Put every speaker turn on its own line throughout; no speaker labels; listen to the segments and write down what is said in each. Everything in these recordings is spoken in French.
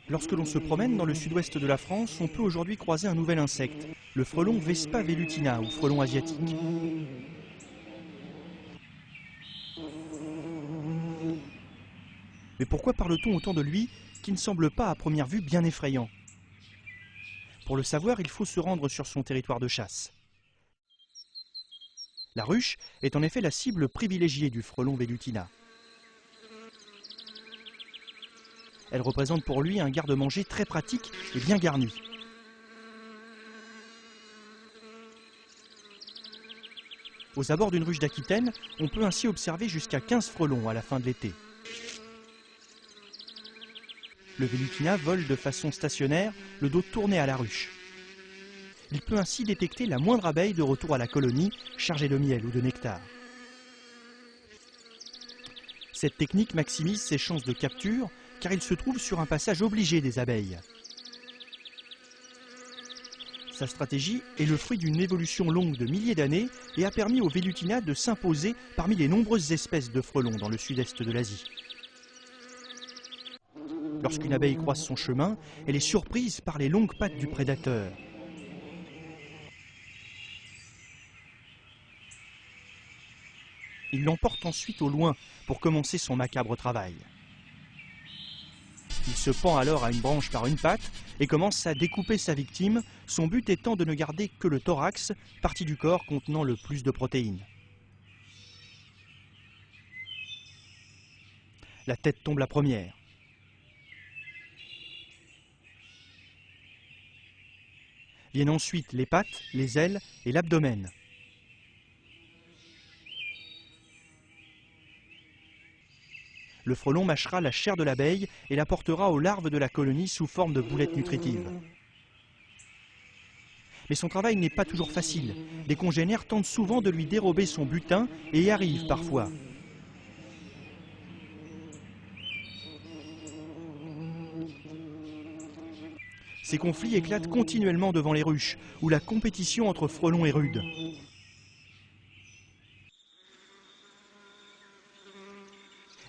Lorsque l'on se promène dans le sud-ouest de la France, on peut aujourd'hui croiser un nouvel insecte, le frelon Vespa velutina ou frelon asiatique. Mais pourquoi parle-t-on autant de lui qui ne semble pas à première vue bien effrayant? Pour le savoir, il faut se rendre sur son territoire de chasse. La ruche est en effet la cible privilégiée du frelon velutina. Elle représente pour lui un garde-manger très pratique et bien garni. Aux abords d'une ruche d'Aquitaine, on peut ainsi observer jusqu'à 15 frelons à la fin de l'été. Le velutina vole de façon stationnaire, le dos tourné à la ruche. Il peut ainsi détecter la moindre abeille de retour à la colonie, chargée de miel ou de nectar. Cette technique maximise ses chances de capture, car il se trouve sur un passage obligé des abeilles. Sa stratégie est le fruit d'une évolution longue de milliers d'années et a permis au velutina de s'imposer parmi les nombreuses espèces de frelons dans le sud-est de l'Asie. Lorsqu'une abeille croise son chemin, elle est surprise par les longues pattes du prédateur. Il l'emporte ensuite au loin pour commencer son macabre travail. Il se pend alors à une branche par une patte et commence à découper sa victime, son but étant de ne garder que le thorax, partie du corps contenant le plus de protéines. La tête tombe la première. Viennent ensuite les pattes, les ailes et l'abdomen. Le frelon mâchera la chair de l'abeille et la portera aux larves de la colonie sous forme de boulettes nutritives. Mais son travail n'est pas toujours facile. Des congénères tentent souvent de lui dérober son butin et y arrivent parfois. Ces conflits éclatent continuellement devant les ruches, où la compétition entre frelons est rude.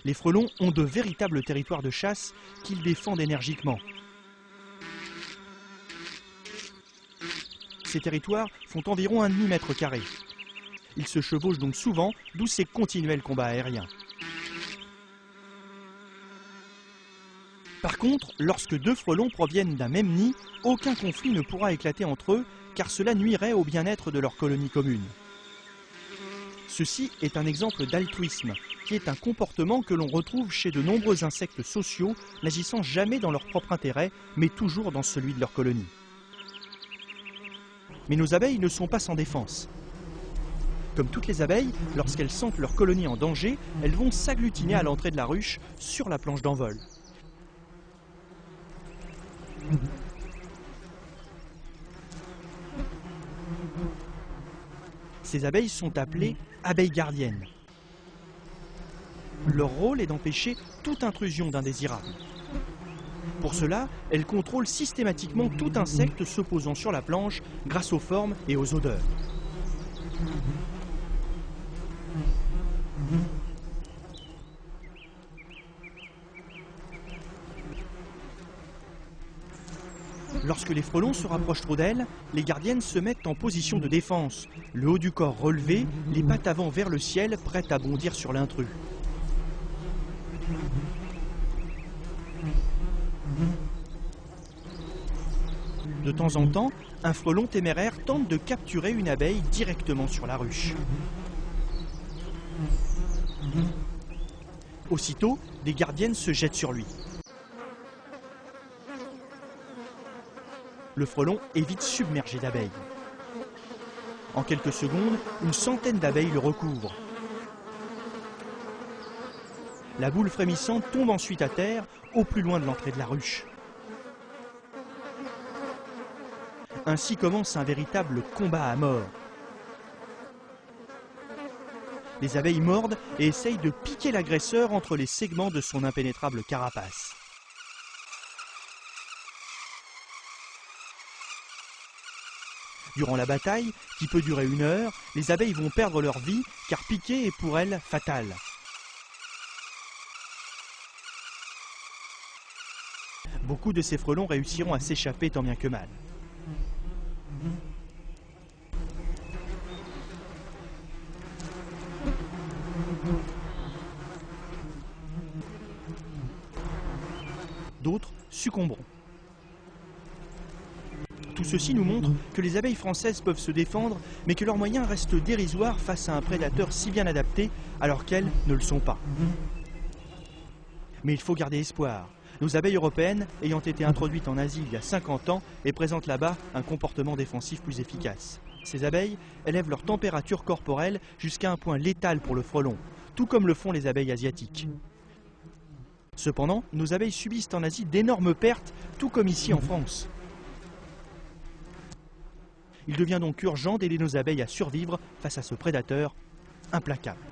Les frelons ont de véritables territoires de chasse qu'ils défendent énergiquement. Ces territoires font environ un demi-mètre carré. Ils se chevauchent donc souvent, d'où ces continuels combats aériens. Par contre, lorsque deux frelons proviennent d'un même nid, aucun conflit ne pourra éclater entre eux, car cela nuirait au bien-être de leur colonie commune. Ceci est un exemple d'altruisme, qui est un comportement que l'on retrouve chez de nombreux insectes sociaux, n'agissant jamais dans leur propre intérêt, mais toujours dans celui de leur colonie. Mais nos abeilles ne sont pas sans défense. Comme toutes les abeilles, lorsqu'elles sentent leur colonie en danger, elles vont s'agglutiner à l'entrée de la ruche, sur la planche d'envol. Ces abeilles sont appelées abeilles gardiennes. Leur rôle est d'empêcher toute intrusion d'indésirables. Pour cela, elles contrôlent systématiquement tout insecte se posant sur la planche grâce aux formes et aux odeurs. Lorsque les frelons se rapprochent trop d'elles, les gardiennes se mettent en position de défense, le haut du corps relevé, les pattes avant vers le ciel, prêtes à bondir sur l'intrus. De temps en temps, un frelon téméraire tente de capturer une abeille directement sur la ruche. Aussitôt, des gardiennes se jettent sur lui. Le frelon est vite submergé d'abeilles. En quelques secondes, une centaine d'abeilles le recouvrent. La boule frémissante tombe ensuite à terre, au plus loin de l'entrée de la ruche. Ainsi commence un véritable combat à mort. Les abeilles mordent et essayent de piquer l'agresseur entre les segments de son impénétrable carapace. Durant la bataille, qui peut durer 1 heure, les abeilles vont perdre leur vie, car piquer est pour elles fatal. Beaucoup de ces frelons réussiront à s'échapper tant bien que mal. D'autres succomberont. Tout ceci nous montre que les abeilles françaises peuvent se défendre, mais que leurs moyens restent dérisoires face à un prédateur si bien adapté, alors qu'elles ne le sont pas. Mais il faut garder espoir. Nos abeilles européennes, ayant été introduites en Asie il y a 50 ans, et présentent là-bas un comportement défensif plus efficace. Ces abeilles élèvent leur température corporelle jusqu'à un point létal pour le frelon, tout comme le font les abeilles asiatiques. Cependant, nos abeilles subissent en Asie d'énormes pertes, tout comme ici en France. Il devient donc urgent d'aider nos abeilles à survivre face à ce prédateur implacable.